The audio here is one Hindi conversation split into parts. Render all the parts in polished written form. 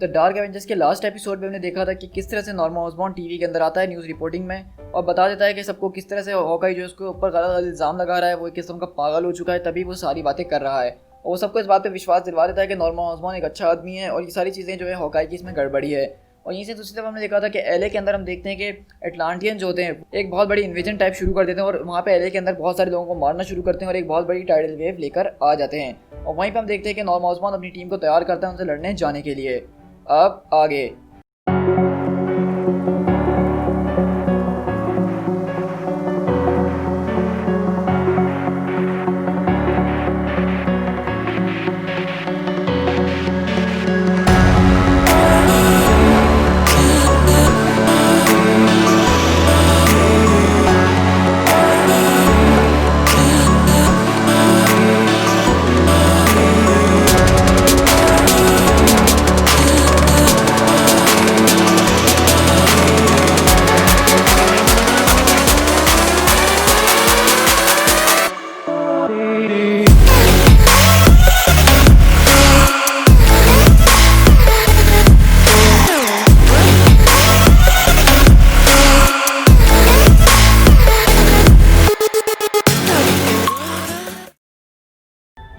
द डार्क एवेंजर्स के लास्ट एपिसोड में हमने देखा था कि किस तरह से नॉर्मन ऑसबॉर्न टीवी के अंदर आता है न्यूज़ रिपोर्टिंग में और बता देता है कि सबको किस तरह से हॉकाई जो उसके ऊपर गलत इल्ज़ाम लगा रहा है वो एक किस्म का पागल हो चुका है, तभी वो सारी बातें कर रहा है। और वो सबको इस बात पे विश्वास दिलवा देता है कि नॉर्मन ऑसबॉर्न एक अच्छा आदमी है और ये सारी चीज़ें जो है हॉकाई की इसमें गड़बड़ी है। और यहीं से दूसरी तरफ हमने देखा था कि एलए के अंदर हम देखते हैं कि एटलांटियन जो होते हैं एक बहुत बड़ी इन्वेजन टाइप शुरू कर देते हैं और वहाँ पे एलए के अंदर बहुत सारे लोगों को मारना शुरू करते हैं और एक बहुत बड़ी टाइडल वेव लेकर आ जाते हैं। और वहीं पे हम देखते हैं कि नॉर्मन ऑसबॉर्न अपनी टीम को तैयार करता है उनसे लड़ने जाने के लिए। अब आगे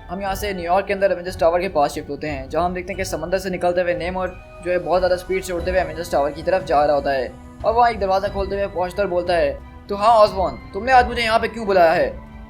हम यहाँ से न्यूयॉर्क के अंदर एवेंजर्स टावर के पास शिफ्ट होते हैं, जहाँ हम देखते हैं कि समंदर से निकलते हुए नेमोर जो है बहुत ज़्यादा स्पीड से उड़ते हुए एवेंजर्स टावर की तरफ जा रहा होता है। और वहाँ एक दरवाज़ा खोलते हुए पॉस्टर बोलता है, तो हाँ ऑसबॉर्न, तुमने आज मुझे यहाँ पे क्यों बुलाया है?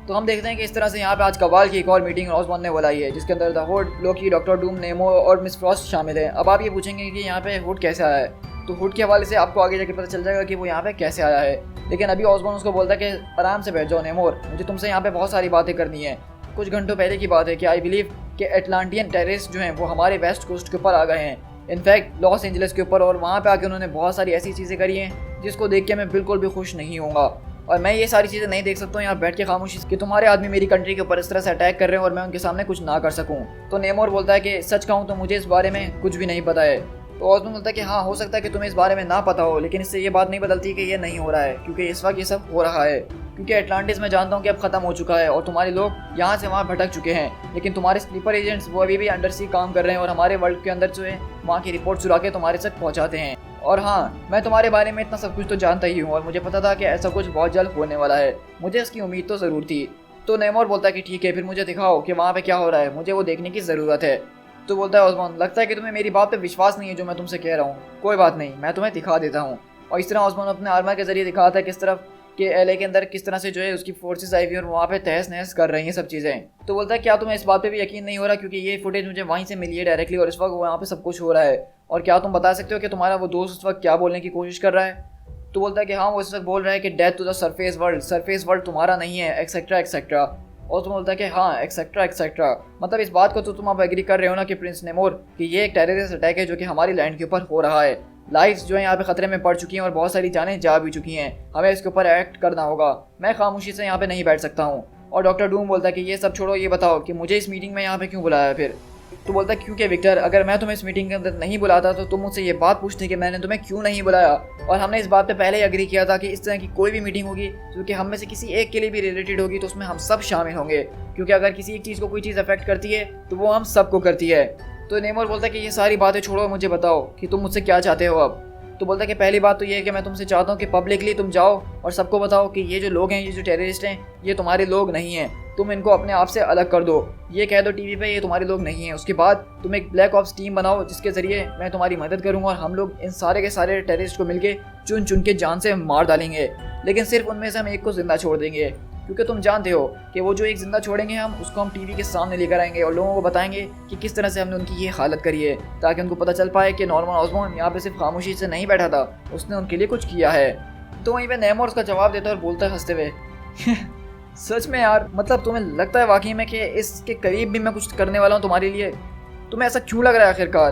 तो हम देखते हैं कि इस तरह से यहाँ पे आज कबाल की एक और मीटिंग ऑसबॉर्न ने बुलाई है, जिसके अंदर the hood, Loki, doctor Doom, Nemo और मिस फ्रॉस्ट शामिल है। अब आप ये पूछेंगे कि यहाँ पे हुड कैसे आया है, तो हुड के हवाले से आपको आगे जाकर पता चल जाएगा कि वो यहाँ पे कैसे आया है। लेकिन अभी ऑसबॉर्न उसको बोलता है कि आराम से बैठ जाओ नेमोर, मुझे तुमसे यहाँ पे बहुत सारी बातें करनी है। कुछ घंटों पहले की बात है कि आई बिलीव कि एटलांटियन टेररिस्ट जो हैं वो हमारे वेस्ट कोस्ट के ऊपर आ गए हैं, इनफैक्ट लॉस एंजलिस के ऊपर, और वहाँ पे आके उन्होंने बहुत सारी ऐसी चीज़ें करी हैं जिसको देख के मैं बिल्कुल भी खुश नहीं होऊंगा। और मैं ये सारी चीज़ें नहीं देख सकता हूँ यहाँ बैठ के खामोशी कि तुम्हारे आदमी मेरी कंट्री के ऊपर इस तरह से अटैक कर रहे हैं और मैं उनके सामने कुछ ना कर सकूँ। तो नेमोर बोलता है कि सच कहूँ तो मुझे इस बारे में कुछ भी नहीं पता है। तो ऑसबॉर्न बोलता है कि हाँ हो सकता है कि तुम्हें इस बारे में ना पता हो, लेकिन इससे ये बात नहीं बदलती कि ये नहीं हो रहा है, क्योंकि इस वक्त ये सब हो रहा है। क्योंकि एटलांटिस मैं जानता हूँ कि अब खत्म हो चुका है और तुम्हारे लोग यहाँ से वहाँ भटक चुके हैं, लेकिन तुम्हारे स्लीपर एजेंट्स वो अभी भी अंडर सी काम कर रहे हैं और हमारे वर्ल्ड के अंदर जो है वहाँ की रिपोर्ट चुरा के तुम्हारे तक पहुँचाते हैं। और हाँ, मैं तुम्हारे बारे में इतना सब कुछ तो जानता ही हूँ और मुझे पता था कि ऐसा कुछ बहुत जल्द होने वाला है, मुझे इसकी उम्मीद तो ज़रूर थी। तो नेमोर बोलता है कि ठीक है, फिर मुझे दिखाओ कि वहाँ पे क्या हो रहा है, मुझे वो देखने की ज़रूरत है। तो बोलता है ऑसबॉर्न, लगता है कि तुम्हें मेरी बात पे विश्वास नहीं है जो मैं तुमसे कह रहा हूँ, कोई बात नहीं, मैं तुम्हें दिखा देता हूँ। और इस तरह ऑसबॉर्न अपने आर्मर के जरिए दिखाता है किस तरफ कि एलए के अंदर किस तरह से जो है उसकी फोर्सेस आई हुई और वहाँ पे तहस नहस कर रही हैं सब चीज़ें। तो बोलता है क्या तुम्हें इस बात पे भी यकीन नहीं हो रहा, क्योंकि ये फुटेज मुझे वहीं से मिली है डायरेक्टली और इस वक्त वहाँ पे सब कुछ हो रहा है। और क्या तुम बता सकते हो कि तुम्हारा वो दोस्त उस वक्त क्या बोलने की कोशिश कर रहा है? तो बोलता है कि हाँ, वो इस वक्त बोल रहा है कि death to the surface world तुम्हारा नहीं है, एक्सेट्रा एक्सेट्रा। और तुम बोलता है कि हाँ एक्सेट्रा एक्सेट्रा, मतलब इस बात को तो तुम अब एग्री कर रहे हो ना कि प्रिंस नेमोर कि ये एक टेररिस्ट अटैक है जो कि हमारी लैंड के ऊपर हो रहा है, लाइफ्स जो है यहाँ पे खतरे में पड़ चुकी हैं और बहुत सारी जानें जा भी चुकी हैं, हमें इसके ऊपर एक्ट करना होगा, मैं खामोशी से यहाँ पे नहीं बैठ सकता हूँ। और डॉक्टर डूम बोलता है कि ये सब छोड़ो, ये बताओ कि मुझे इस मीटिंग में यहाँ पे क्यों बुलाया है फिर? तो बोलता है क्योंकि विक्टर, अगर मैं तुम्हें इस मीटिंग के अंदर नहीं बुलाता तो तुम मुझसे ये बात पूछते कि मैंने तुम्हें क्यों नहीं बुलाया। और हमने इस बात पे पहले ही एग्री किया था कि इस तरह की कोई भी मीटिंग होगी जो कि हम में से किसी एक के लिए भी रिलेटेड होगी तो उसमें हम सब शामिल होंगे, क्योंकि अगर किसी एक चीज़ को कोई चीज़ अफेक्ट करती है तो वो हम सबको करती है। तो नेमोर बोलता है कि ये सारी बातें छोड़ो, मुझे बताओ कि तुम मुझसे क्या चाहते हो अब। तो बोलता है कि पहली बात तो ये है कि मैं तुमसे चाहता हूँ कि पब्लिकली तुम जाओ और सबको बताओ कि ये जो लोग हैं, ये जो टेररिस्ट हैं, ये तुम्हारे लोग नहीं हैं, तुम इनको अपने आप से अलग कर दो, ये कह दो टीवी पे ये तुम्हारे लोग नहीं हैं। उसके बाद तुम एक ब्लैक ऑप्स टीम बनाओ जिसके ज़रिए मैं तुम्हारी मदद करूँगा और हम लोग इन सारे के सारे टेररिस्ट को मिलके चुन चुन के जान से मार डालेंगे, लेकिन सिर्फ उनमें से हम एक को जिंदा छोड़ देंगे, क्योंकि तुम जानते हो कि वो जो एक जिंदा छोड़ेंगे हम उसको हम टीवी के सामने लेकर आएंगे और लोगों को बताएंगे कि किस तरह से हमने उनकी ये हालत करी है, ताकि उनको पता चल पाए कि नॉर्मन ऑसबॉर्न यहाँ पे सिर्फ खामोशी से नहीं बैठा था, उसने उनके लिए कुछ किया है। तो वहीं पे नेमोर उसका जवाब देता है और बोलता है हंसते हुए सच में यार, मतलब तुम्हें लगता है वाकई में कि इसके करीब भी मैं कुछ करने वाला हूँ तुम्हारे लिए? तुम्हें ऐसा क्यों लग रहा है आखिरकार?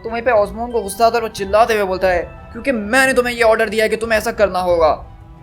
तो वहीं पे ऑसबॉर्न को गुस्सा आता है और वो चिल्लाते हुए बोलता है, क्योंकि मैंने तुम्हें ये ऑर्डर दिया है कि तुम्हें ऐसा करना होगा।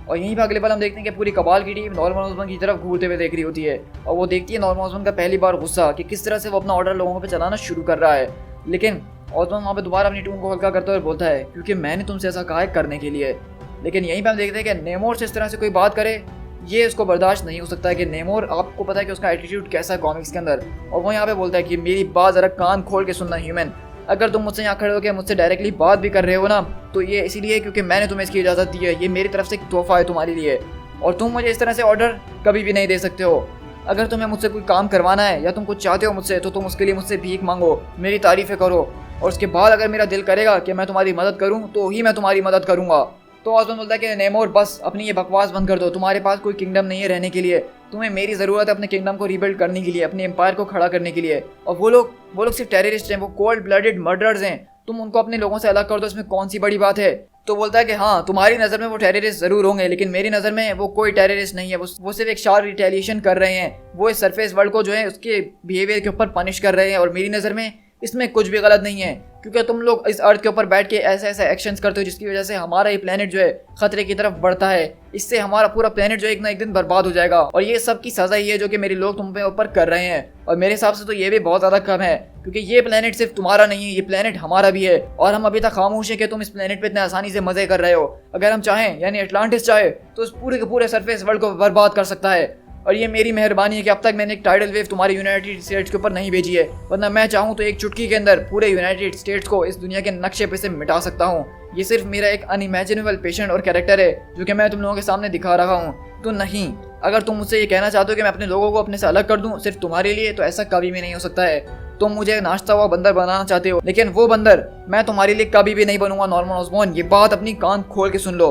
और यहीं पर अगले बार हम देखते हैं कि पूरी कबाल की टीम नॉर्मन ऑसबॉर्न की तरफ घूरते हुए देख रही होती है और वो देखती है नॉर्मन ऑसबॉर्न का पहली बार गुस्सा कि किस तरह से वो अपना ऑर्डर लोगों पे चलाना शुरू कर रहा है। लेकिन ऑसबॉर्न वहाँ पे दोबारा अपनी टून को हल्का करते हुए बोलता है, क्योंकि मैंने तुमसे ऐसा कहा है करने के लिए। लेकिन यहीं पर हम देखते हैं कि नेमोर से इस तरह से कोई बात करे, ये उसको बर्दाश्त नहीं हो सकता है कि नेमोर, आपको पता है कि उसका एटीट्यूड कैसा है कॉमिक्स के अंदर, और वो यहाँ पे बोलता है कि मेरी बात ज़रा कान खोल के सुनना ह्यूमन, अगर तुम मुझसे यहाँ खड़े होकर मुझसे डायरेक्टली बात भी कर रहे हो ना, तो ये इसीलिए क्योंकि मैंने तुम्हें इसकी इजाज़त दी है। ये मेरी तरफ से एक तोहफा है तुम्हारे लिए, और तुम मुझे इस तरह से ऑर्डर कभी भी नहीं दे सकते हो। अगर तुम्हें मुझसे कोई काम करवाना है या तुम कुछ चाहते हो मुझसे, तो तुम उसके लिए मुझसे भीख मांगो, मेरी तारीफ़ें करो, और उसके बाद अगर मेरा दिल करेगा कि मैं तुम्हारी मदद करूं तो ही मैं तुम्हारी मदद करूंगा। तो ऑसबॉर्न बोलता है कि नेमोर बस अपनी ये बकवास बंद कर दो, तुम्हारे पास कोई किंगडम नहीं है रहने के लिए, तुम्हें मेरी ज़रूरत है अपने किंगडम को रीबिल्ड करने के लिए, अपने एम्पायर को खड़ा करने के लिए। और वो लोग सिर्फ टेररिस्ट हैं, वो कोल्ड ब्लडेड मर्डरर्स हैं, तुम उनको अपने लोगों से अलग कर दो, इसमें कौन सी बड़ी बात है। तो बोलता है कि हाँ, तुम्हारी नज़र में वो टेररिस्ट ज़रूर होंगे, लेकिन मेरी नज़र में वो कोई टेररिस्ट नहीं है, वो सिर्फ एक शार्प रिटेलिएशन कर रहे हैं, वो इस सरफेस वर्ल्ड को जो है उसके बिहेवियर के ऊपर पनिश कर रहे हैं, और मेरी नज़र में इसमें कुछ भी गलत नहीं है, क्योंकि तुम लोग इस अर्थ के ऊपर बैठ के ऐसे ऐसे एक्शंस करते हो जिसकी वजह से हमारा ये प्लेनेट जो है खतरे की तरफ बढ़ता है। इससे हमारा पूरा प्लेनेट जो है एक ना एक दिन बर्बाद हो जाएगा, और ये सब की सजा ही है जो कि मेरे लोग तुम पे ऊपर कर रहे हैं। और मेरे हिसाब से तो ये भी बहुत ज़्यादा कम है, क्योंकि ये प्लेनेट सिर्फ तुम्हारा नहीं है, ये प्लेनेट हमारा भी है, और हम अभी तक खामोश है कि तुम इस प्लेनेट पे इतने आसानी से मजे कर रहे हो। अगर हम चाहें, यानी अटलांटिस चाहे, तो इस पूरे के पूरे सरफेस वर्ल्ड को बर्बाद कर सकता है। और ये मेरी मेहरबानी है कि अब तक मैंने एक टाइडल वेव तुम्हारे यूनाइटेड स्टेट्स के ऊपर नहीं भेजी है, वरना मैं चाहूँ तो एक चुटकी के अंदर पूरे यूनाइटेड स्टेट्स को इस दुनिया के नक्शे पे से मिटा सकता हूँ। ये सिर्फ मेरा एक अनइमेजिनेबल पेशेंट और कैरेक्टर है जो कि मैं तुम लोगों के सामने दिखा रहा हूँ। तो नहीं, अगर तुम मुझसे ये कहना चाहते हो कि मैं अपने लोगों को अपने से अलग कर दूँ सिर्फ तुम्हारे लिए, तो ऐसा कभी भी नहीं हो सकता है। तुम मुझे नाश्ता हुआ बंदर बनाना चाहते हो, लेकिन वो बंदर मैं तुम्हारे लिए कभी भी नहीं बनूंगा नॉर्मन ऑसबॉर्न। ये बात अपनी कान खोल के सुन लो।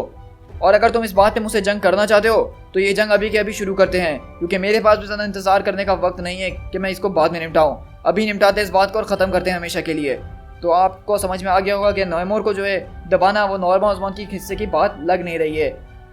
और अगर तुम इस बात पे मुझसे जंग करना चाहते हो तो ये जंग अभी के अभी शुरू करते हैं, क्योंकि मेरे पास भी ज़्यादा इंतजार करने का वक्त नहीं है कि मैं इसको बाद में निपटाऊं। अभी निपटाते इस बात को और ख़त्म करते हैं हमेशा के लिए। तो आपको समझ में आ गया होगा कि नेमोर को जो है दबाना वो नॉर्मन ऑसबॉर्न की हिस्से की बात लग नहीं रही है।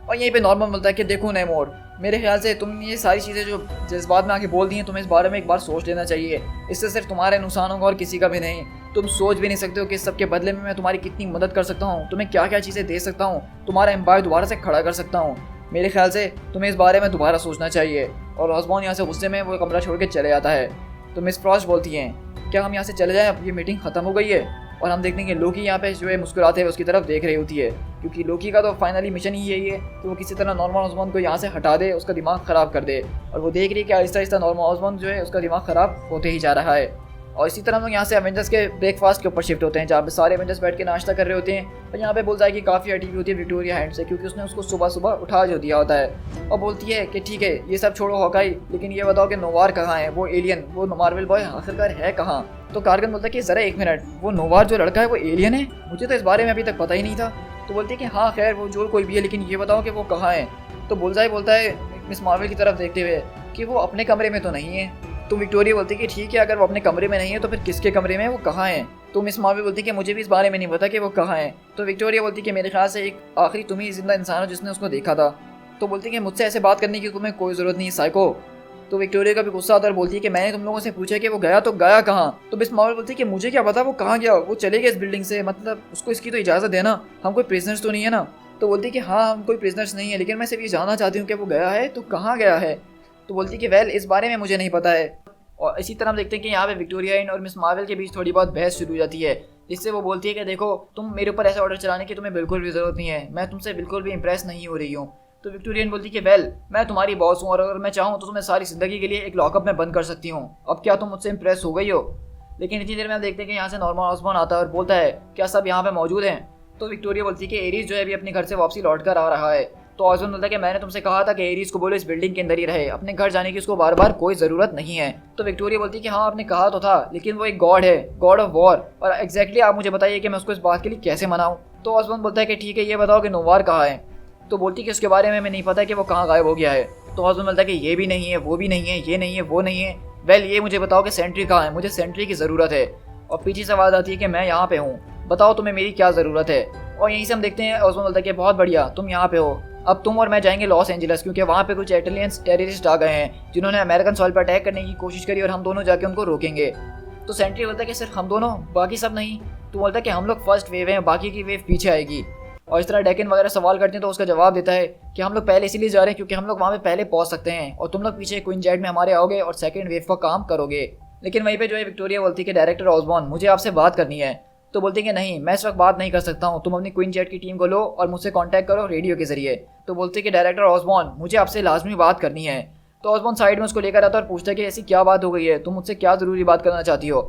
और यहीं पे नॉर्मन बोलता है कि देखो नेमोर, मेरे ख्याल से तुम ये सारी चीज़ें जो जिस बात में आके बोल दी हैं, तुम्हें इस बारे में एक बार सोच लेना चाहिए। इससे सिर्फ तुम्हारे नुकसान होगा और किसी का भी नहीं। तुम सोच भी नहीं सकते हो कि इस सब के बदले में मैं तुम्हारी कितनी मदद कर सकता हूँ, तुम्हें क्या क्या चीज़ें दे सकता हूँ, तुम्हारा एम्पायर दोबारा से खड़ा कर सकता हूँ। मेरे ख्याल से तुम्हें इस बारे में दोबारा सोचना चाहिए। और ऑसबॉर्न यहाँ से गुस्से में वो कमरा छोड़ के चले जाता है। तो मिस फ्रॉस्ट बोलती हैं, क्या हम यहाँ से चले जाएँ, अब ये मीटिंग ख़त्म हो गई है। और हम देखते हैं कि लोकी यहाँ पे जो है मुस्कुराते हुए उसकी तरफ देख रही होती है, क्योंकि लोकी का तो फाइनली मिशन ही यही है कि वो किसी तरह नॉर्मन ऑसबॉर्न को यहाँ से हटा दे, उसका दिमाग ख़राब कर दे। और वो देख रही है कि आहिस्ता आहिस्ता नॉर्मन ऑसबॉर्न जो है उसका दिमाग ख़राब होते ही जा रहा है। और इसी तरह हम लोग यहाँ से एवेंजर्स के ब्रेकफास्ट के ऊपर शिफ्ट होते हैं, जहाँ पे सारे एवेंजर्स बैठ के नाश्ता कर रहे होते हैं। और यहाँ पे बोलता है कि काफ़ी हटी हुई होती है विक्टोरिया हैंड से, क्योंकि उसने उसको सुबह सुबह उठा जो दिया होता है। और बोलती है कि ठीक है, ये सब छोड़ो हॉकाई, लेकिन ये बताओ कि नोवार कहाँ है, वो एलियन, वो मार्वल बॉय आखिरकार है कहाँ। तो कार्गन बोलता है कि ज़रा एक मिनट, वो नोवार जो लड़का है वो एलियन है? मुझे तो इस बारे में अभी तक पता ही नहीं था। तो बोलती है कि हाँ खैर, वो जो कोई भी है, लेकिन ये बताओ कि वो कहाँ है। तो बुलजाई बोलता है मिस मार्वल की तरफ देखते हुए कि वो अपने कमरे में तो नहीं है। तो विक्टोरिया बोलती है कि ठीक है, अगर वो अपने कमरे में नहीं है तो फिर किसके कमरे में है, वो कहाँ है। तो मिस मार्वल बोलती है कि मुझे भी इस बारे में नहीं पता कि वो कहाँ है। तो विक्टोरिया बोलती है कि मेरे ख्याल से एक आखिरी तुम ही जिंदा इंसान हो जिसने उसको देखा था। तो बोलती है कि मुझसे ऐसे बात करने की तुम्हें कोई ज़रूरत नहीं है साइको। तो विक्टोरिया का भी गुस्सा आता है और बोलती है कि मैंने तुम लोगों से पूछा कि वो गया तो गया कहाँ। तो मिस मार्वल बोलती है कि मुझे क्या पता वो कहाँ गया, वो चले गए इस बिल्डिंग से, मतलब उसको इसकी तो इजाज़त देना, हम कोई प्रिजनर्स तो नहीं है ना। तो बोलती है कि हाँ हम कोई प्रिजनर्स नहीं है, लेकिन मैं सिर्फ ये जानना चाहती हूँ कि वो गया है तो कहाँ गया है। तो बोलती है कि वेल इस बारे में मुझे नहीं पता है। और इसी तरह हम देखते हैं कि यहाँ पे विक्टोरिया और मिस मार्वल के बीच थोड़ी बहुत बहस शुरू हो जाती है, जिससे वो बोलती है कि देखो तुम मेरे ऊपर ऐसा ऑर्डर चलाने की तुम्हें बिल्कुल भी ज़रूरत नहीं है, मैं तुमसे बिल्कुल भी इंप्रेस नहीं हो रही हूँ। तो विक्टोरियन बोलती है कि वेल मैं तुम्हारी बॉस हूँ और अगर मैं चाहूँ तो तुम्हें सारी ज़िंदगी के लिए एक लॉकअप में बंद कर सकती हूँ। अब क्या तुम मुझसे इंप्रेस हो गई हो। लेकिन इतनी देर में हम देखते हैं कि यहाँ से नॉर्मन ऑसबॉर्न आता है और बोलता है क्या सब यहाँ पे मौजूद हैं। तो विक्टोरिया बोलती है कि एरीज जो है अभी अपने घर से वापसी लौट कर आ रहा है। तो ऑसबॉर्न बोलता है कि मैंने तुमसे कहा था कि एरीज को बोलो इस बिल्डिंग के अंदर ही रहे, अपने घर जाने की उसको बार बार कोई ज़रूरत नहीं है। तो विक्टोरिया बोलती है कि हाँ आपने कहा तो था, लेकिन वो एक गॉड है, गॉड ऑफ वॉर, और एग्जैक्टली आप मुझे बताइए कि मैं उसको इस बात के लिए कैसे मनाऊँ। तो ऑसबॉर्न बोलता है कि ठीक है ये बताओ कि नोवार कहाँ है। तो बोलती है कि उसके बारे में मैं नहीं पता कि वो कहाँ गायब हो गया है। तो ऑसबॉर्न बोलता है कि ये भी नहीं है, वो भी नहीं है, ये नहीं है, वो नहीं है। वेल ये मुझे बताओ कि सेंट्री कहाँ है, मुझे सेंट्री की ज़रूरत है। और पीछे से आवाज़ आती है कि मैं यहाँ पे हूँ, बताओ तुम्हें मेरी क्या ज़रूरत है। और यहीं से हम देखते हैं ऑसबॉर्न बोलता है कि बहुत बढ़िया तुम यहाँ पे हो, अब तुम और मैं जाएंगे लॉस एंजलिस, क्योंकि वहाँ पे कुछ इटालियंस टेररिस्ट आ गए हैं जिन्होंने अमेरिकन सॉइल पर अटैक करने की कोशिश करी और हम दोनों जाके उनको रोकेंगे। तो सेंट्री बोलता है कि सिर्फ हम दोनों, बाकी सब नहीं। तो बोलता है कि हम लोग फर्स्ट वेव हैं, बाकी की वेव पीछे आएगी। और इस तरह डेकन वगैरह सवाल करते हैं तो उसका जवाब देता है कि हम लोग पहले इसीलिए जा रहे हैं क्योंकि हम लोग वहाँ पे पहले पहुँच सकते हैं और तुम लोग पीछे क्वीन जेट में हमारे आओगे और सेकंड वेव का काम करोगे। लेकिन वहीं पे जो है विक्टोरिया बोलती है कि डायरेक्टर ऑसबॉर्न मुझे आपसे बात करनी है। तो बोलते हैं कि नहीं मैं इस वक्त बात नहीं कर सकता हूँ, तुम अपनी क्वीन जेट की टीम को लो और मुझसे कांटेक्ट करो रेडियो के जरिए। तो बोलते हैं कि डायरेक्टर ऑसबॉर्न मुझे आपसे लाजमी बात करनी है। तो ऑसबॉर्न साइड में उसको लेकर आता है और पूछता है कि ऐसी क्या बात हो गई है, तुम मुझसे क्या ज़रूरी बात करना चाहती हो।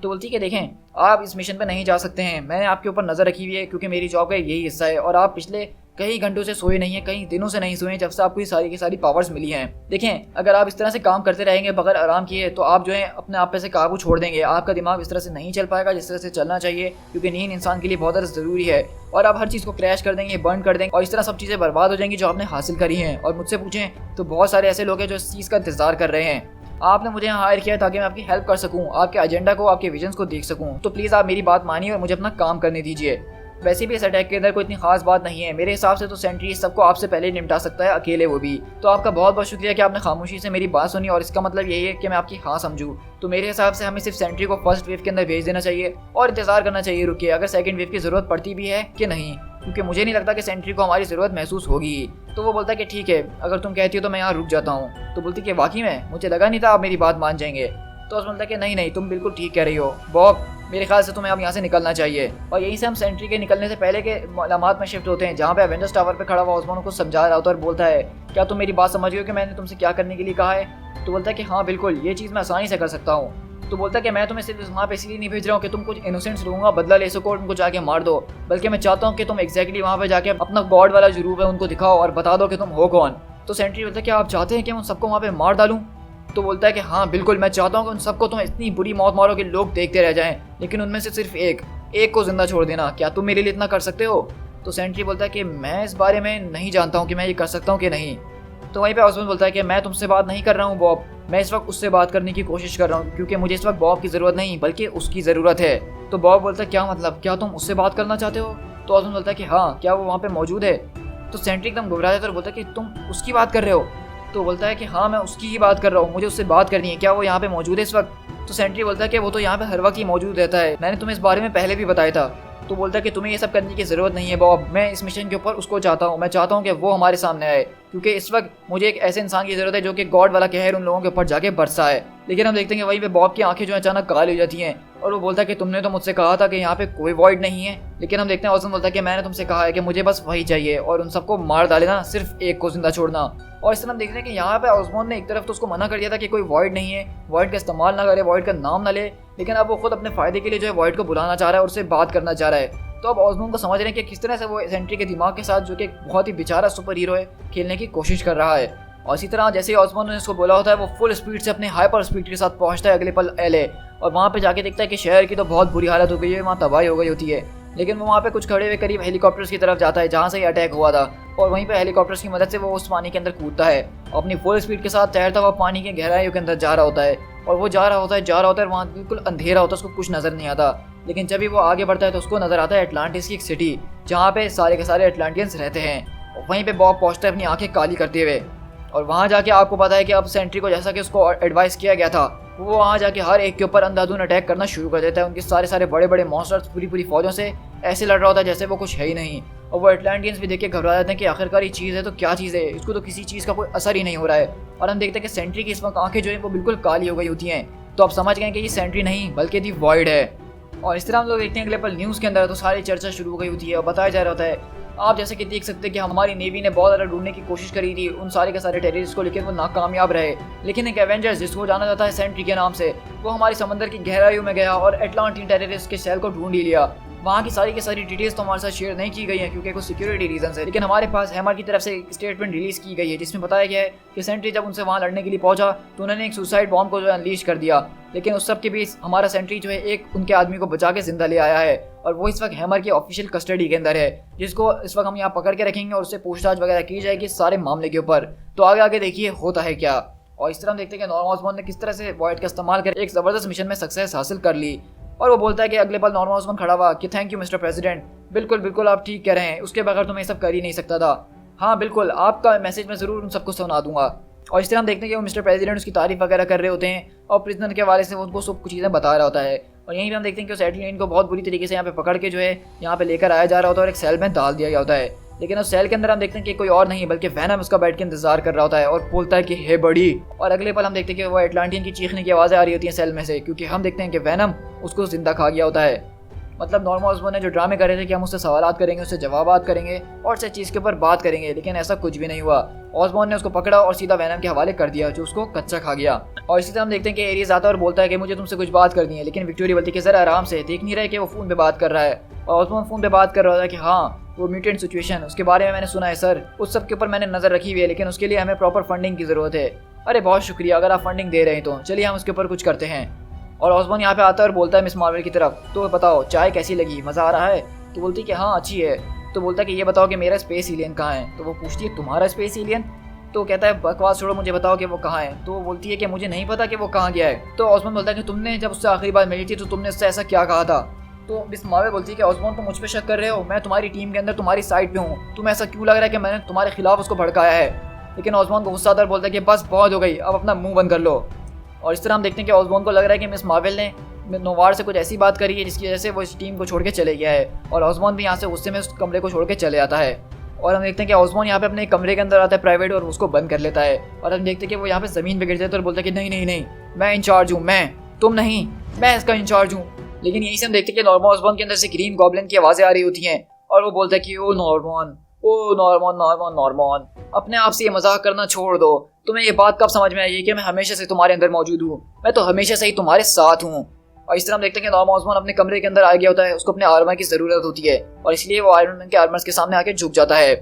तो बोलती है कि देखें, आप इस मिशन पे नहीं जा सकते हैं, मैंने आपके ऊपर नज़र रखी हुई है क्योंकि मेरी जॉब का यही हिस्सा है, और आप पिछले कई घंटों से सोए नहीं हैं, कई दिनों से नहीं सोए हैं, जब से आपको ये सारी की सारी पावर्स मिली हैं। देखें, अगर आप इस तरह से काम करते रहेंगे बगैर आराम किए तो आप जो है अपने आप पे से काबू छोड़ देंगे, आपका दिमाग इस तरह से नहीं चल पाएगा जिस तरह से चलना चाहिए, क्योंकि नींद इंसान के लिए बहुत ज़्यादा ज़रूरी है, और आप हर चीज़ को क्रैश कर देंगे, बर्न कर देंगे, और इस तरह सब चीज़ें बर्बाद हो जाएंगी जो आपने हासिल करी हैं। और मुझसे पूछें तो बहुत सारे ऐसे लोग हैं जो इस चीज़ का इंतजार कर रहे हैं। आपने मुझे यहाँ हायर किया ताकि मैं आपकी हेल्प कर सकूँ, आपके एजेंडा को, आपके विजन्स को देख सकूँ, तो प्लीज़ आप मेरी बात मानिए और मुझे अपना काम करने दीजिए। वैसे भी इस अटैक के अंदर कोई इतनी खास बात नहीं है, मेरे हिसाब से तो सेंट्री सबको आपसे पहले निपटा सकता है, अकेले वो भी। तो आपका बहुत बहुत शुक्रिया कि आपने खामोशी से मेरी बात सुनी, और इसका मतलब यही है कि मैं आपकी हाँ समझूँ। तो मेरे हिसाब से हमें सिर्फ सेंट्री को फर्स्ट वेव के अंदर भेज देना चाहिए और इंतजार करना चाहिए रुकिए अगर सेकंड वेव की ज़रूरत पड़ती भी है कि नहीं, क्योंकि मुझे नहीं लगता कि सेंट्री को हमारी ज़रूरत महसूस होगी। तो वो बोलता है कि ठीक है, अगर तुम कहती हो तो मैं यहाँ रुक जाता हूँ। तो बोलती कि वाकई में मुझे लगा नहीं था आप मेरी बात मान जाएंगे। तो उसने बोलता है कि नहीं नहीं, तुम बिल्कुल ठीक कह रही हो बॉब, मेरे ख्याल से तुम्हें अब यहाँ से निकलना चाहिए। और यहीं से हम सेंट्री के निकलने से पहले के मालूमात में शिफ्ट होते हैं, जहाँ पे एवेंजर्स टावर पे खड़ा हुआ ऑसबॉर्न को समझा रहा होता है और बोलता है, क्या तुम मेरी बात समझ रही हो कि मैंने तुमसे क्या करने के लिए कहा है? तो बोलता है कि हाँ बिल्कुल, ये चीज़ मैं आसानी से कर सकता हूँ। तो बोलता है कि मैं तुम्हें सिर्फ वहाँ पे इसलिए नहीं भेज रहा हूँ कि तुम कुछ इनोसेंट्स लोगों का बदला ले सको और उनको जाके मार दो, बल्कि मैं चाहता हूँ कि तुम एग्जैक्टली वहाँ पे जाके अपना गॉड वाला जो रूप है उनको दिखाओ और बता दो कि तुम हो कौन। तो सेंट्री बोलता है कि आप चाहते हैं कि मैं उन सबको वहाँ पे मार डालूँ? तो बोलता है कि हाँ बिल्कुल, मैं चाहता हूँ कि उन सबको तुम इतनी बुरी मौत मारो कि लोग देखते रह जाएं, लेकिन उनमें से सिर्फ एक को जिंदा छोड़ देना। क्या तुम मेरे लिए इतना कर सकते हो? तो सेंट्री बोलता है कि मैं इस बारे में नहीं जानता हूँ कि मैं ये कर सकता हूँ कि नहीं। तो वहीं पे ऑसबॉर्न बोलता है कि मैं तुमसे बात नहीं कर रहा हूँ बॉब, मैं इस वक्त उससे बात करने की कोशिश कर रहा हूँ, क्योंकि मुझे इस वक्त बॉब की ज़रूरत नहीं बल्कि उसकी ज़रूरत है। तो बॉब बोलता है क्या मतलब, क्या तुम उससे बात करना चाहते हो? तो ऑसबॉर्न बोलता है कि हाँ, क्या वो वहाँ पे मौजूद है? तो सेंट्री एकदम घबरा जाता है और बोलता है कि तुम उसकी बात कर रहे हो? तो बोलता है कि हाँ मैं उसकी ही बात कर रहा हूँ, मुझे उससे बात करनी है, क्या वो यहाँ पे मौजूद है इस वक्त? तो सेंट्री बोलता है कि वो तो यहाँ पे हर वक्त ही मौजूद रहता है, मैंने तुम्हें इस बारे में पहले भी बताया था। तो बोलता है कि तुम्हें ये सब करने की ज़रूरत नहीं है बॉब, मैं इस मिशन के ऊपर उसको चाहता हूँ, मैं चाहता हूँ कि वो हमारे सामने आए, क्योंकि इस वक्त मुझे एक ऐसे इंसान की ज़रूरत है जो कि गॉड वाला कहर उन लोगों के ऊपर जाके बरसा है। लेकिन हम देखते हैं कि वहीं पे बॉब की आंखें जो अचानक काली हो जाती हैं और वो बोलता है कि तुमने तो मुझसे कहा था कि यहाँ पे कोई वॉइड नहीं है। लेकिन हम देखते हैं ऑसबॉर्न बोलता है कि मैंने तुमसे कहा है कि मुझे बस वही चाहिए और उन सबको मार डालेना, सिर्फ एक को जिंदा छोड़ना। और इस तरह हम देखते हैं कि यहाँ पे ऑसबॉर्न ने एक तरफ तो उसको मना कर दिया था कि कोई वॉइड नहीं है, वॉइड का इस्तेमाल ना करे, वॉइड का नाम ना ले, लेकिन अब वो खुद अपने फ़ायदे के लिए जो है वॉइड को बुलाना चाह रहा है और उससे बात करना चाह रहा है। तो अब ऑसबॉर्न को समझ रहे हैं कि किस तरह से वो सेंट्री के दिमाग के साथ, जो कि बहुत ही बेचारा सुपर हीरो है, खेलने की कोशिश कर रहा है। और इसी तरह जैसे ही ऑसबॉर्न ने इसको बोला होता है, वो फुल स्पीड से अपने हाइपर स्पीड के साथ पहुंचता है अगले पल एलए, और वहाँ पे जाके देखता है कि शहर की तो बहुत बुरी हालत हो गई है, वहाँ तबाही हो गई होती है। लेकिन वो वहाँ पे कुछ खड़े हुए करीब हेलीकॉप्टर्स की तरफ जाता है जहाँ से ये अटैक हुआ था, और वहीं पे हेलीकॉप्टर्स की मदद से वो उस पानी के अंदर कूदता है, अपनी फुल स्पीड के साथ तैरता हुआ पानी की गहराइयों के अंदर जा रहा होता है। और वो जा रहा होता है वहाँ बिल्कुल अंधेरा होता है, उसको कुछ नज़र नहीं आता। लेकिन जब भी वो आगे बढ़ता है तो उसको नज़र आता है एटलांटिस की एक सिटी, जहाँ पे सारे के सारे एटलांटियंस रहते हैं। और वहीं पे बॉब पहुँचता है अपनी आंखें काली करते हुए, और वहाँ जाके आपको पता है कि अब सेंट्री को जैसा कि उसको एडवाइस किया गया था, वो वहाँ जाके हर एक के ऊपर अंधाधुन अटैक करना शुरू कर देता है। उनके सारे बड़े बड़े मॉन्स्टर्स पूरी फौजों से ऐसे लड़ रहा होता है जैसे वो कुछ है ही नहीं। और वो एटलांटियंस भी देख के घबरा जाते हैं कि आखिरकार ये चीज़ है तो क्या चीज़ है, इसको तो किसी चीज़ का कोई असर ही नहीं हो रहा है। और हम देखते हैं कि सेंट्री की इस वक्त आंखें जो है वो बिल्कुल काली हो गई होती हैं। तो आप समझ गए कि ये सेंट्री नहीं बल्कि दी वॉइड है। और इस तरह हम लोग देखते हैं अगले पल न्यूज़ के अंदर तो सारी चर्चा शुरू हो गई होती है और बताया जा रहा होता है, आप जैसे कि देख सकते हैं कि हमारी नेवी ने बहुत ज़्यादा ढूंढने की कोशिश करी थी उन सारे के सारे टेररिस्ट को, लेकिन वो नाकामयाब रहे। लेकिन एक एवेंजर्स जिसको जाना जाता है सेंट्री के नाम से, वो हमारी समंदर की गहराइयों में गया और एटलांटिन टेररिस्ट के सेल को ढूंढ ही लिया। वहाँ की सारी डिटेल्स तो हमारे साथ शेयर नहीं की गई हैं क्योंकि कुछ सिक्योरिटी रीजन है, लेकिन हमारे पास हैमर की तरफ से एक स्टेटमेंट रिलीज की गई है जिसमें बताया गया है कि सेंट्री जब उनसे वहाँ लड़ने के लिए पहुंचा तो उन्होंने एक सुसाइड बॉम्ब को जो है अनलीश कर दिया। लेकिन उस सब के बीच हमारा सेंट्री जो है एक उनके आदमी को बचा के जिंदा ले आया है और वो इस वक्त हैमर की ऑफिशियल कस्टडी के अंदर है, जिसको इस वक्त हम यहाँ पकड़ के रखेंगे और उससे पूछताछ वगैरह की जाएगी सारे मामले के ऊपर। तो आगे देखिए होता है क्या। और इस तरह हम देखते हैं कि नॉर्मन ऑसबॉर्न ने किस तरह से वॉइड का इस्तेमाल कर एक ज़बरदस्त मिशन में सक्सेस हासिल कर ली। और वो बोलता है कि अगले पल नॉर्मन ऑसबॉर्न खड़ा हुआ कि थैंक यू मिस्टर प्रेसिडेंट, बिल्कुल आप ठीक कह रहे हैं, उसके बगैर तो मैं ये सब कर ही नहीं सकता था। हाँ बिल्कुल, आपका मैसेज मैं ज़रूर उन सबको सुना दूंगा। और इस तरह हम देखते हैं कि वो मिस्टर प्रेसिडेंट उसकी तारीफ वगैरह कर रहे होते हैं और प्रिजनर के हवाले से वो उनको सब कुछ चीज़ें बता रहा होता है। और यहीं पे हम देखते हैं कि उस एटलांटिन को बहुत बुरी तरीके से यहाँ पे पकड़ के जो है यहाँ पे लेकर आया जा रहा होता है और एक सेल में डाल दिया गया होता है। लेकिन उस सेल के अंदर हम देखते हैं कि कोई और नहीं बल्कि वैनम उसका बैठ के इंतजार कर रहा होता है और बोलता है कि हे बड़ी। और अगले पल हम देखते हैं कि वो एटलांटिन की चीखने की आवाज़ें आ रही होती हैं सेल में से, क्योंकि हम देखते हैं कि वैनम उसको जिंदा खा गया होता है। मतलब नॉर्मन ऑसबॉर्न ने जो ड्रामे कर रहे थे कि हम उससे सवालात करेंगे, उससे जवाबात करेंगे और उस चीज़ के ऊपर बात करेंगे, लेकिन ऐसा कुछ भी नहीं हुआ। ऑसबॉर्न ने उसको पकड़ा और सीधा वैनम के हवाले कर दिया जो उसको कच्चा खा गया। और इसी तरह हम देखते हैं कि एरीज आता है और बोलता है कि मुझे तुमसे कुछ बात करनी है, लेकिन विक्टोरिया बोलती है कि सर आराम से, देख नहीं रहे कि वो फ़ोन पे बात कर रहा है। और ऑसमोन फ़ोन पे बात कर रहा था कि हाँ वो म्यूटेंट सिचुएशन उसके बारे में मैंने सुना है सर, उस सब के ऊपर मैंने नज़र रखी हुई है, लेकिन उसके लिए हमें प्रॉपर फंडिंग की ज़रूरत है। अरे बहुत शुक्रिया, अगर आप फंडिंग दे रहे हैं तो चलिए हम उसके ऊपर कुछ करते हैं। और ऑसमोन यहाँ पे आता है और बोलता है मिस मार्वल की तरफ, तो बताओ चाय कैसी लगी, मज़ा आ रहा है? तो बोलती है कि हाँ अच्छी है। तो बोलता है कि ये बताओ कि मेरा स्पेस एलियन कहाँ है? तो वो पूछती है तुम्हारा स्पेस एलियन? तो कहता है बकवास छोड़ो, मुझे बताओ कि वो कहाँ है। तो वो बोलती है कि मुझे नहीं पता कि वो कहाँ गया है। तो ऑसमोन बोलता है कि तुमने जब उससे आखिरी बार मिली थी तो तुमने उससे ऐसा क्या कहा था? तो मिस मार्वल बोलती है कि ऑसमोन तुम मुझ पे शक कर रहे हो, मैं तुम्हारी टीम के अंदर तुम्हारी साइड पे हूँ, तुम्हें ऐसा क्यों लग रहा है कि मैंने तुम्हारे खिलाफ उसको भड़काया है? लेकिन ऑसमोन को गुस्सा आता है, बोलता है कि बस बहुत हो गई, अब अपना मुंह बंद कर लो। और इस तरह हम देखते हैं कि ऑसमोन को लग रहा है कि मिस मार्वल ने नोवार से कुछ ऐसी बात करी है जिसकी वजह से वो इस टीम को छोड़ के चले गया है। और ऑसमोन भी यहाँ से गुस्से में उस कमरे को छोड़ के चले जाता है। और हम देखते हैं कि ऑसमोन यहाँ पे अपने कमरे के अंदर आता है प्राइवेट, और उसको बंद कर लेता है। और हम देखते हैं कि वो यहाँ पे ज़मीन पे गिर जाता है और बोलता है कि नहीं नहीं नहीं, मैं इंचार्ज हूँ, मैं, तुम नहीं, मैं इसका इंचार्ज हूँ। लेकिन यहीं से हम देखते हैं कि नॉर्मन ऑसबॉर्न के अंदर से ग्रीन गॉब्लिन की आवाज़ें आ रही होती हैं और वो बोलता है कि ओ नॉर्मन, ओ नॉर्मन नॉर्मन नॉर्मन, अपने आप से ये मजाक करना छोड़ दो। तुम्हें ये बात कब समझ में आई कि मैं हमेशा से तुम्हारे अंदर मौजूद हूँ, मैं तो हमेशा से ही तुम्हारे साथ हूँ। और इस तरह हम देखते हैं कि नॉर्मन ऑसबॉर्न अपने कमरे के अंदर आ गया होता है, उसको अपने आर्मर की ज़रूरत होती है और इसलिए वो आयरन मैन के आर्मर्स के सामने आके झुक जाता है।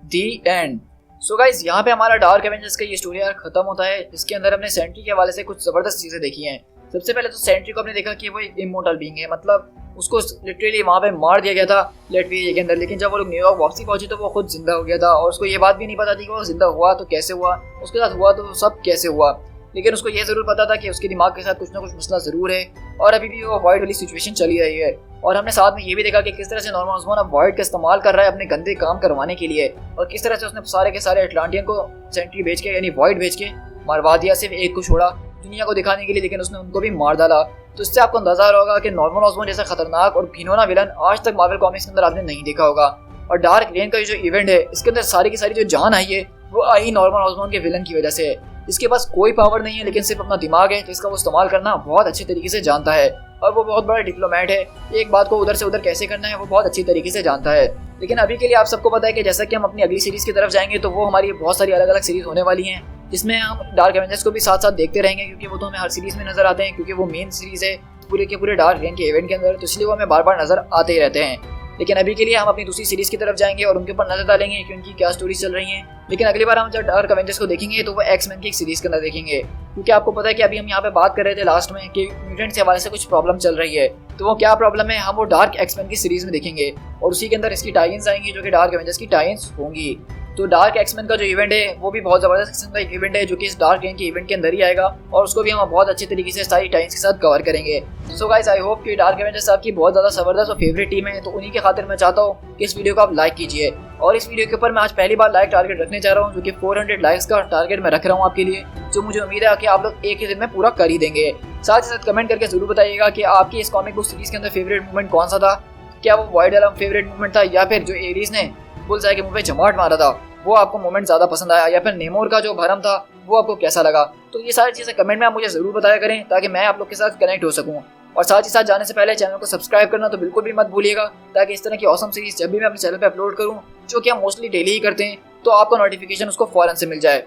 दी एंड। सो गाइज यहाँ पे हमारा डार्क एवेंजर्स का ये स्टोरी आर्क खत्म होता है, जिसके अंदर हमने सेंट्री के हवाले से कुछ ज़बरदस्त चीज़ें देखी हैं। सबसे पहले तो सेंट्री को हमने देखा कि वो एक इमोर्टल बीइंग है, मतलब उसको लिटरली वहाँ पे मार दिया गया था लेटविया के अंदर, लेकिन जब वो लोग न्यूयॉर्क वापसी पहुंचे तो वो खुद जिंदा हो गया था और उसको ये बात भी नहीं पता थी कि वो जिंदा हुआ तो कैसे हुआ, उसके साथ हुआ तो सब कैसे हुआ। लेकिन उसको ये ज़रूर पता था कि उसके दिमाग के साथ कुछ ना कुछ मसला ज़रूर है और अभी भी वो वॉइड वाली सिचुएशन चली रही है। और हमने साथ में ये भी देखा कि किस तरह से नॉर्मन ऑसबॉर्न अब वॉइड का इस्तेमाल कर रहा है अपने गंदे काम करवाने के लिए, और किस तरह से उसने सारे के सारे अटलांटियन को सेंट्री भेज के यानी वॉइड भेज के मरवा दिया, सिर्फ एक को छोड़ा दुनिया को दिखाने के लिए, लेकिन उसने उनको भी मार डाला। तो इससे आपको अंदाजा होगा कि नॉर्मन ऑसबॉर्न जैसा खतरनाक और घिनौना विलन आज तक मार्वल कॉमिक्स के अंदर आपने नहीं देखा होगा। और डार्क रेन का जो इवेंट है इसके अंदर सारी की सारी जो जान आई है वो आई नॉर्मन ऑसबॉर्न के विलन की वजह से है। इसके पास कोई पावर नहीं है लेकिन सिर्फ अपना दिमाग है जिसका वो इस्तेमाल करना बहुत अच्छे तरीके से जानता है और वो बहुत बड़ा डिप्लोमेट है। एक बात को उधर से उधर कैसे करना है वो बहुत अच्छी तरीके से जानता है। लेकिन अभी के लिए आप सबको पता है कि जैसा कि हम अपनी अगली सीरीज की तरफ जाएंगे तो वो हमारी बहुत सारी अलग अलग सीरीज होने वाली हैं, जिसमें हम डार्क एवेंजर्स को भी साथ साथ देखते रहेंगे क्योंकि वो तो हमें हर सीरीज में नजर आते हैं, क्योंकि वो मेन सीरीज है पूरे के पूरे डार्क रेन के इवेंट के अंदर, तो इसलिए वो हमें बार बार नजर आते ही रहते हैं। लेकिन अभी के लिए हम अपनी दूसरी सीरीज की तरफ जाएंगे और उनके ऊपर नजर डालेंगे कि उनकी क्या स्टोरीज चल रही हैं। लेकिन अगली बार हम जब डार्क एवेंजर्स को देखेंगे तो वो एक्स-मैन की एक सीरीज के अंदर देखेंगे, क्योंकि आपको पता है कि अभी हम यहाँ पे बात कर रहे थे लास्ट में कि म्यूटेंट्स के हवाले से कुछ प्रॉब्लम चल रही है, तो वो क्या प्रॉब्लम है हम वो डार्क एक्स-मैन की सीरीज में देखेंगे और उसी के अंदर इसकी टाइन्स आएंगी जो कि डार्क एवेंजर्स की टाइन्स होंगी। तो डार्क एक्स-मैन का जो इवेंट है वो भी बहुत ज़बरदस्त किस्म का एक इवेंट है जो कि इस डार्क रेन के इवेंट के अंदर ही आएगा और उसको भी हम बहुत अच्छे तरीके से सारी टाइम्स के साथ कवर करेंगे। सो गाइस आई होप कि डार्क एवेंजर्स आपकी बहुत ज़्यादा ज़बरदस्त और फेवरेट टीम है, तो उन्हीं के खातिर मैं चाहता हूँ कि इस वीडियो को आप लाइक कीजिए। और इस वीडियो के ऊपर मैं आज पहली बार लाइक टारगेट रखने जा रहा हूँ, जो कि 400 लाइक्स का टारगेट मैं रख रहा हूँ आपके लिए, जो मुझे उम्मीद है कि आप लोग एक ही दिन में पूरा कर ही देंगे। साथ ही साथ कमेंट करके जरूर बताइएगा कि आपकी इस कॉमिक बुक सीरीज के अंदर फेवरेट मूवमेंट कौन सा था, क्या वो वाइड वाला फेवरेट मूवमेंट था या फिर जो एरीज ने बुलसाई के मुंह पे जमाट मारा था वो आपको मोमेंट ज़्यादा पसंद आया, या फिर नेमोर का जो भरम था वो आपको कैसा लगा। तो ये सारी चीज़ें कमेंट में आप मुझे ज़रूर बताया करें ताकि मैं आप लोग के साथ कनेक्ट हो सकूँ। और साथ ही साथ जाने से पहले चैनल को सब्सक्राइब करना तो बिल्कुल भी मत भूलिएगा, ताकि इस तरह की ऑसम सीरीज जब भी मैं अपने चैनल पे अपलोड करूँ, जो कि हम मोस्टली डेली ही करते हैं, तो आपको नोटिफिकेशन उसको फौरन से मिल जाए।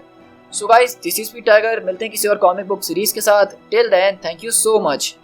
So guys this is P Tiger, मिलते हैं किसी और कॉमिक बुक सीरीज के साथ। Till then thank you so much.